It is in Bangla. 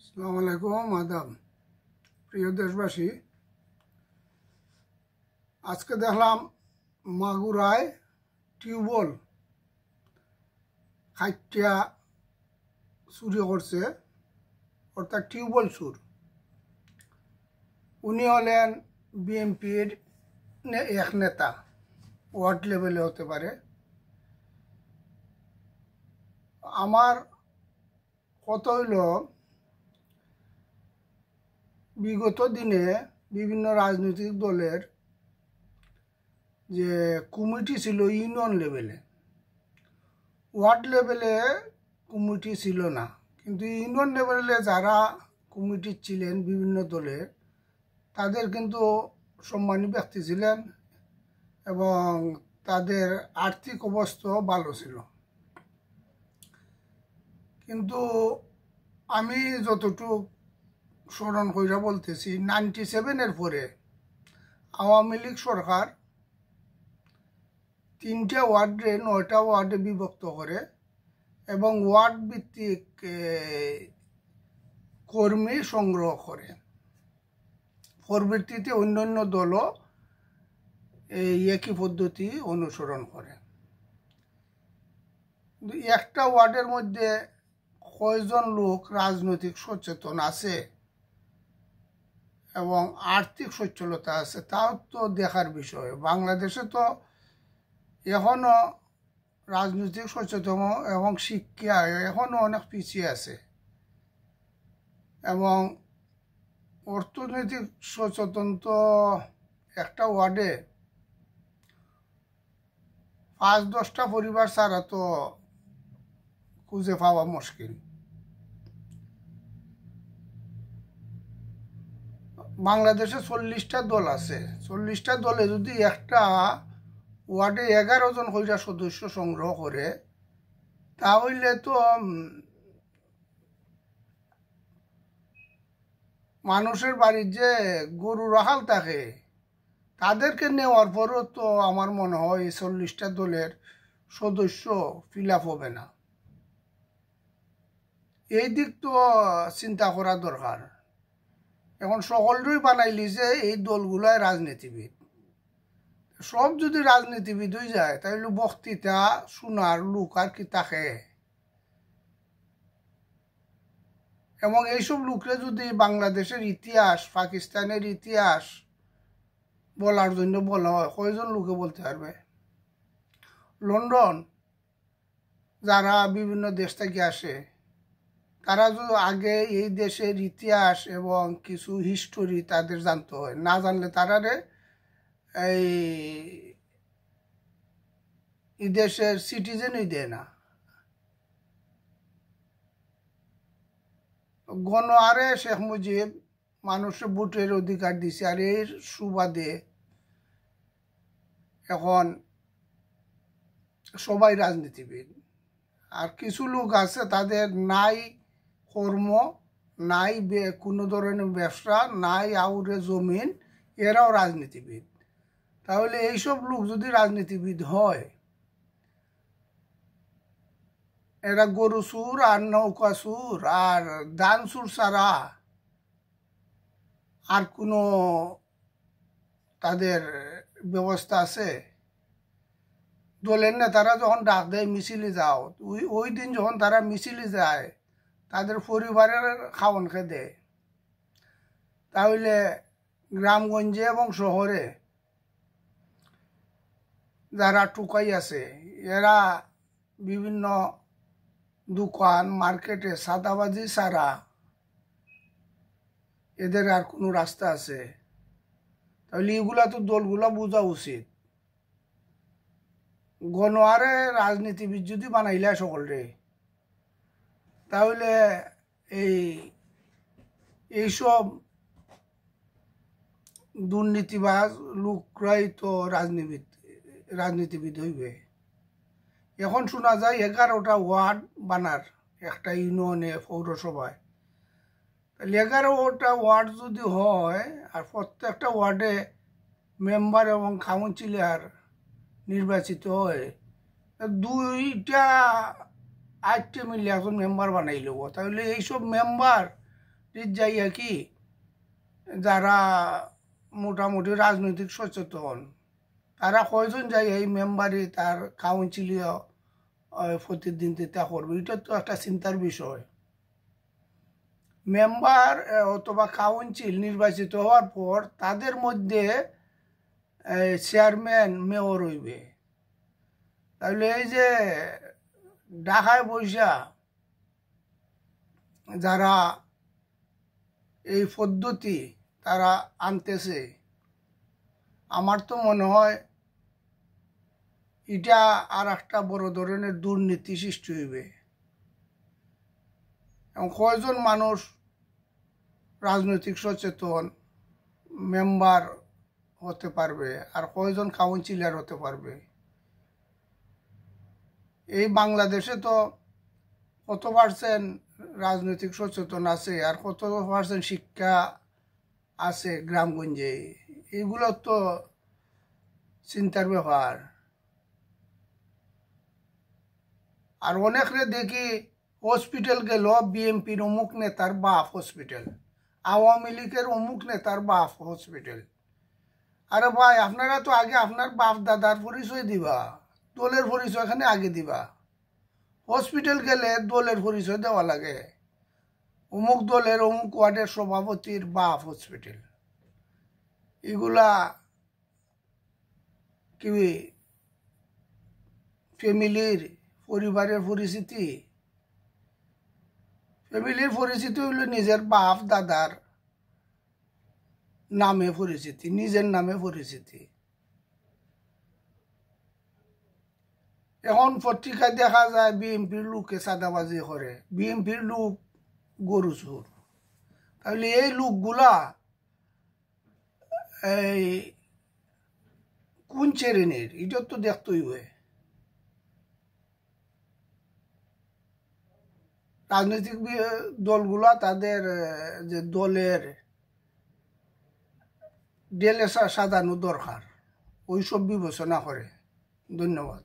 আসসালামু আলাইকুম আদাব প্রিয় দেশবাসী। আজকে দেখলাম মাগুরায় টিউবওয়েল খাইটিয়া চুরি করছে, অর্থাৎ টিউবওয়েল চুর। উনি হলেন বিএনপির এক নেতা, ওয়ার্ড লেভেলে হতে পারে। আমার কথা হইল, বিগত দিনে বিভিন্ন রাজনৈতিক দলের যে কমিটি ছিল ইউনিয়ন লেভেলে, ওয়ার্ড লেভেলে কমিটি ছিল না, কিন্তু ইউনিয়ন লেভেলে যারা কমিটি ছিলেন বিভিন্ন দলের, তাদের কিন্তু সম্মানী ব্যক্তি ছিলেন এবং তাদের আর্থিক অবস্থাও ভালো ছিল। কিন্তু আমি যতটুকু স্মরণ কইরা বলতেছি, 97-এর পরে আওয়ামী লীগ সরকার 3টে ওয়ার্ডে 9টা ওয়ার্ডে বিভক্ত করে এবং ওয়ার্ড ভিত্তিক কর্মী সংগ্রহ করে। পরবর্তীতে অন্যান্য দলও এই একই পদ্ধতি অনুসরণ করে। একটা ওয়ার্ডের মধ্যে কয়জন লোক রাজনৈতিক সচেতন আছে এবং আর্থিক সচ্ছলতা আছে, তাও তো দেখার বিষয়। বাংলাদেশে তো এখনো রাজনৈতিক সচেতন এবং শিক্ষা এখনো অনেক পিছিয়ে আছে, এবং অর্থনৈতিক সচেতন তো একটা ওয়ার্ডে 5-10টা পরিবার ছাড়া তো খুঁজে পাওয়া মুশকিল। বাংলাদেশে 40টা দল আছে, 40টা দলে যদি একটা ওয়ার্ডে 11 জন কইরা সদস্য সংগ্রহ করে, তাহলে তো মানুষের বাড়ির যে গরু রাখাল থাকে তাদেরকে নেওয়ার পরও তো আমার মনে হয় 40টা দলের সদস্য ফিল আপ হবে না। এই দিক তো চিন্তা করা দরকার। এখন সকলই বানাইলি যে এই দলগুলাই রাজনীতিবিদ। সব যদি রাজনীতিবিদ হয়ে যায়, তাহলে বক্তৃতা শোনার লোক আর কি থাকে? এবং এইসব লোকরে যদি বাংলাদেশের ইতিহাস, পাকিস্তানের ইতিহাস বলার জন্য বলা হয়, কয়জন লোকে বলতে পারবে? লন্ডন যারা বিভিন্ন দেশ থেকে আসে, তারা যদি আগে এই দেশের ইতিহাস এবং কিছু হিস্টোরি তাদের জানতে হয়, না জানলে তারারে এই দেশের সিটিজেনই দেয় না। গণহারে শেখ মুজিব মানুষের ভোটের অধিকার দিছে, আর এর সুবাদে এখন সবাই রাজনীতিবিদ। আর কিছু লোক আছে তাদের নাই কর্ম, নাই কোনো ধরনের ব্যবসা, নাই আউরে জমিন, এরাও রাজনীতিবিদ। তাহলে এইসব লোক যদি রাজনীতিবিদ হয়, এরা গরু চুর আর নৌকা চুর আর ধান চুর ছাড়া আর কোনো তাদের ব্যবস্থা আছে? দলের নেতারা যখন ডাক দেয় মিছিলে যাও, ওই দিন যখন তারা মিছিলে যায়, তাদের পরিবারের খাওয়ান খেয়ে দেয়। তাহলে গ্রামগঞ্জে এবং শহরে যারা টুকাই আছে, এরা বিভিন্ন দোকান মার্কেটে সাদাবাজি ছাড়া এদের আর কোনো রাস্তা আছে? তাহলে এগুলা তো দলগুলা বোঝা উচিত। গণহারে রাজনীতিবিদ যদি বানাইলা সকলরে, তাহলে এইসব দুর্নীতিবাজ লোকরাই তো রাজনীতিবিদ হইবে। এখন শোনা যায় 11টা ওয়ার্ড বানার একটা ইউনিয়নে, পৌরসভায়। তাহলে 11টা ওয়ার্ড যদি হয় আর প্রত্যেকটা ওয়ার্ডে মেম্বার এবং কাউন্সিলর নির্বাচিত হয়, 2টা 8টে মিলে এখন মেম্বার বানাই লব। তাহলে এইসব মেম্বার যাইয়া কি যারা মোটামুটি রাজনৈতিক সচেতন তারা কয়জন যাই এই মেম্বারই তার কাউন্সিলীয় প্রতিদ্বন্দ্বিতা করবে, এটা তো একটা চিন্তার বিষয়। মেম্বার অথবা কাউন্সিল নির্বাচিত হওয়ার পর তাদের মধ্যে চেয়ারম্যান মেয়র হইবে। তাহলে এই যে ঢাকায় বৈশা যারা এই পদ্ধতি তারা আনতেছে, আমার তো মনে হয় এটা আর একটা বড় ধরনের দুর্নীতি সৃষ্টি হইবে। এবং কয়জন মানুষ রাজনৈতিক সচেতন মেম্বার হতে পারবে আর কয়জন কাউন্সিলর হতে পারবে? এই বাংলাদেশে তো কত পার্সেন্ট রাজনৈতিক সচেতন আছে আর কত পার্সেন্ট শিক্ষা আছে গ্রামগঞ্জে, এগুলো তো চিন্তার ব্যাপার। আর অনেকরে দেখি হসপিটাল গেল বিএনপির অমুক নেতার বাপ হসপিটাল, আওয়ামী লীগের অমুক নেতার বাপ হসপিটাল। আরে ভাই, আপনারা তো আগে আপনার বাপ দাদার পরিচয় দিবা, দলের পরিচয় এখানে আগে দিবা। হসপিটাল গেলে দলের পরিচয় দেওয়া লাগে, অমুক দলের অমুক ওয়ার্ডের সভাপতির বাপ হসপিটাল। এগুলা কি ফ্যামিলির পরিবারের পরিচিতি? ফ্যামিলির পরিচিতি হইল নিজের বাপ দাদার নামে পরিচিতি, নিজের নামে পরিচিতি। এখন পত্রিকায় দেখা যায় বিএনপির লোকে চাঁদাবাজি করে, বিএনপির লোক গরু চোর। তাহলে এই লোকগুলা এই কোন শ্রেণীর, এটা তো দেখতেই হয়। রাজনৈতিক দলগুলা তাদের যে দলের ডেলে সাজানো দরকার, ওইসব বিবেচনা করে। ধন্যবাদ।